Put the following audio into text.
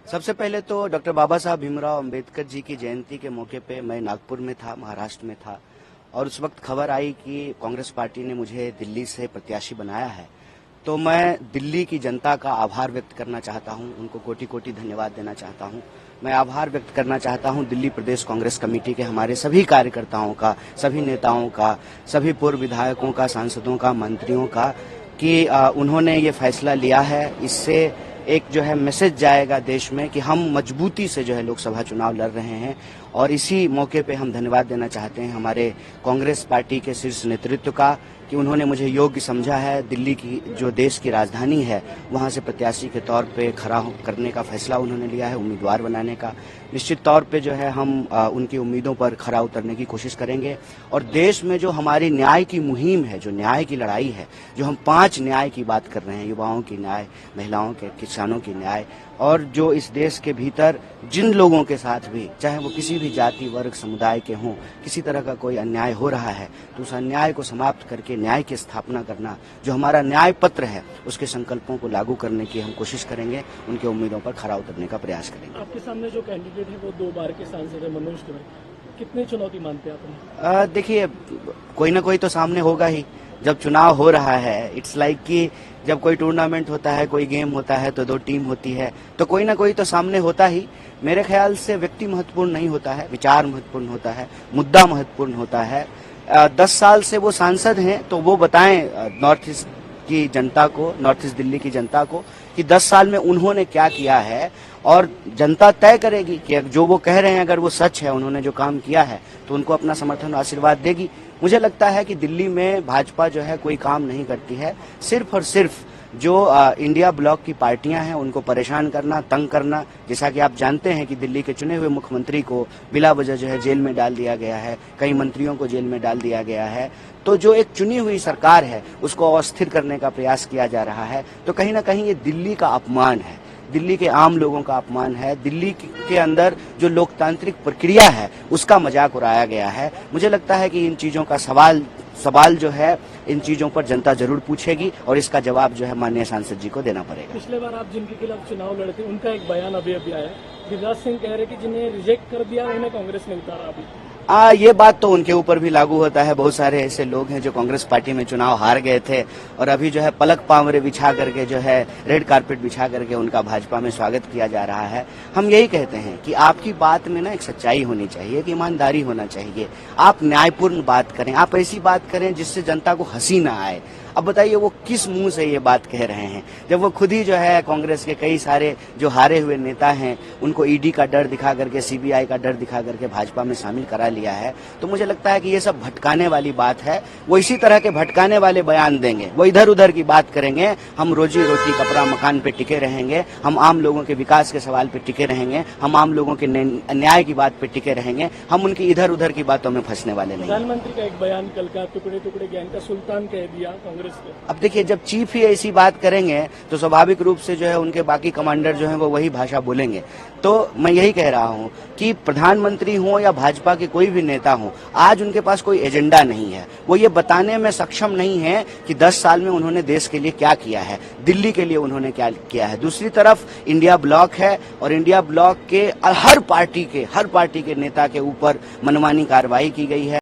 सबसे पहले तो डॉक्टर बाबा साहब भीमराव अंबेडकर जी की जयंती के मौके पे मैं नागपुर में था, महाराष्ट्र में था, और उस वक्त खबर आई कि कांग्रेस पार्टी ने मुझे दिल्ली से प्रत्याशी बनाया है। तो मैं दिल्ली की जनता का आभार व्यक्त करना चाहता हूं, उनको कोटि कोटि धन्यवाद देना चाहता हूं। मैं आभार व्यक्त करना चाहता हूं दिल्ली प्रदेश कांग्रेस कमेटी के हमारे सभी कार्यकर्ताओं का, सभी नेताओं का, सभी पूर्व विधायकों का, सांसदों का, मंत्रियों का, कि उन्होंने ये फैसला लिया है। इससे एक जो है मैसेज जाएगा देश में कि हम मजबूती से जो है लोकसभा चुनाव लड़ रहे हैं। और इसी मौके पे हम धन्यवाद देना चाहते हैं हमारे कांग्रेस पार्टी के शीर्ष नेतृत्व का कि उन्होंने मुझे योग्य समझा है। दिल्ली की जो देश की राजधानी है वहां से प्रत्याशी के तौर पे खड़ा करने का फैसला उन्होंने लिया है, उम्मीदवार बनाने का। निश्चित तौर पे जो है हम उनकी उम्मीदों पर खरा उतरने की कोशिश करेंगे। और देश में जो हमारी न्याय की मुहिम है, जो न्याय की लड़ाई है, जो हम 5 न्याय की बात कर रहे हैं, युवाओं की न्याय, महिलाओं के, किसानों की न्याय, और जो इस देश के भीतर जिन लोगों के साथ भी, चाहे वो किसी भी जाति, वर्ग, समुदाय के हों, किसी तरह का कोई अन्याय हो रहा है तो उस अन्याय को समाप्त करके न्याय की स्थापना करना, जो हमारा न्याय पत्र है उसके संकल्पों को लागू करने की हम कोशिश करेंगे, उनके उम्मीदों पर खरा उतरने का प्रयास करेंगे। आपके सामने जो कैंडिडेट है वो 2 बार के सांसद है, मनोज तिवारी, कितनी चुनौती मानते हैं आप? देखिए, कोई ना कोई तो सामने होगा ही। जब चुनाव हो रहा है, इट्स लाइक कि जब कोई टूर्नामेंट होता है, कोई गेम होता है तो 2 टीम होती है, तो कोई ना कोई तो सामने होता ही। मेरे ख्याल से व्यक्ति महत्वपूर्ण नहीं होता है, विचार महत्वपूर्ण होता है, मुद्दा महत्वपूर्ण होता है। 10 साल से वो सांसद हैं तो वो बताएं नॉर्थ ईस्ट की जनता को, नॉर्थ ईस्ट दिल्ली की जनता को, कि 10 साल में उन्होंने क्या किया है। और जनता तय करेगी कि जो वो कह रहे हैं अगर वो सच है, उन्होंने जो काम किया है, तो उनको अपना समर्थन और आशीर्वाद देगी। मुझे लगता है कि दिल्ली में भाजपा जो है कोई काम नहीं करती है, सिर्फ और सिर्फ जो इंडिया ब्लॉक की पार्टियां हैं उनको परेशान करना, तंग करना। जैसा कि आप जानते हैं कि दिल्ली के चुने हुए मुख्यमंत्री को बिला वजह जो है जेल में डाल दिया गया है, कई मंत्रियों को जेल में डाल दिया गया है। तो जो एक चुनी हुई सरकार है उसको अस्थिर करने का प्रयास किया जा रहा है। तो कहीं ना कहीं ये दिल्ली का अपमान है, दिल्ली के आम लोगों का अपमान है, दिल्ली के अंदर जो लोकतांत्रिक प्रक्रिया है उसका मजाक उड़ाया गया है। मुझे लगता है कि इन चीजों का सवाल जो है, इन चीजों पर जनता जरूर पूछेगी और इसका जवाब जो है माननीय सांसद जी को देना पड़ेगा। पिछले बार आप जिनके खिलाफ चुनाव लड़ते उनका एक बयान अभी आया, गिरिराज सिंह कह रहे कि जिन्हें रिजेक्ट कर दिया उन्हें कांग्रेस ने उतारा। अभी ये बात तो उनके ऊपर भी लागू होता है। बहुत सारे ऐसे लोग हैं जो कांग्रेस पार्टी में चुनाव हार गए थे और अभी जो है पलक पावरे बिछा करके, जो है रेड कारपेट बिछा करके उनका भाजपा में स्वागत किया जा रहा है। हम यही कहते हैं कि आपकी बात में ना एक सच्चाई होनी चाहिए, एक ईमानदारी होना चाहिए। आप न्यायपूर्ण बात करें, आप ऐसी बात करें जिससे जनता को हंसी ना आए। अब बताइए वो किस मुंह से ये बात कह रहे हैं, जब वो खुद ही जो है कांग्रेस के कई सारे जो हारे हुए नेता हैं उनको ईडी का डर दिखा करके, सीबीआई का डर दिखा करके भाजपा में शामिल करा लिया है। तो मुझे लगता है कि ये सब भटकाने वाली बात है। वो इसी तरह के भटकाने वाले बयान देंगे, वो इधर उधर की बात करेंगे। हम रोजी रोटी, कपड़ा मकान पे टिके रहेंगे, हम आम लोगों के विकास के सवाल पे टिके रहेंगे, हम आम लोगों के न्याय की बात पे टिके रहेंगे। हम उनकी इधर उधर की बातों में फंसने वाले नहीं। प्रधानमंत्री का एक बयान कल का, टुकड़े टुकड़े गैंग का सुल्तान कह दिया कांग्रेस को। अब देखिए, जब चीफ ही ऐसी बात करेंगे तो स्वाभाविक रूप से जो है उनके बाकी कमांडर जो है वो वही भाषा बोलेंगे। तो मैं यही कह रहा हूं कि प्रधानमंत्री हो या भाजपा के कोई भी नेता हो, आज उनके पास कोई एजेंडा नहीं है। वो ये बताने में सक्षम नहीं है कि 10 साल में उन्होंने देश के लिए क्या किया है, दिल्ली के लिए उन्होंने क्या किया है। दूसरी तरफ इंडिया ब्लॉक है और इंडिया ब्लॉक के हर पार्टी के नेता के ऊपर मनमानी कार्रवाई की गई है।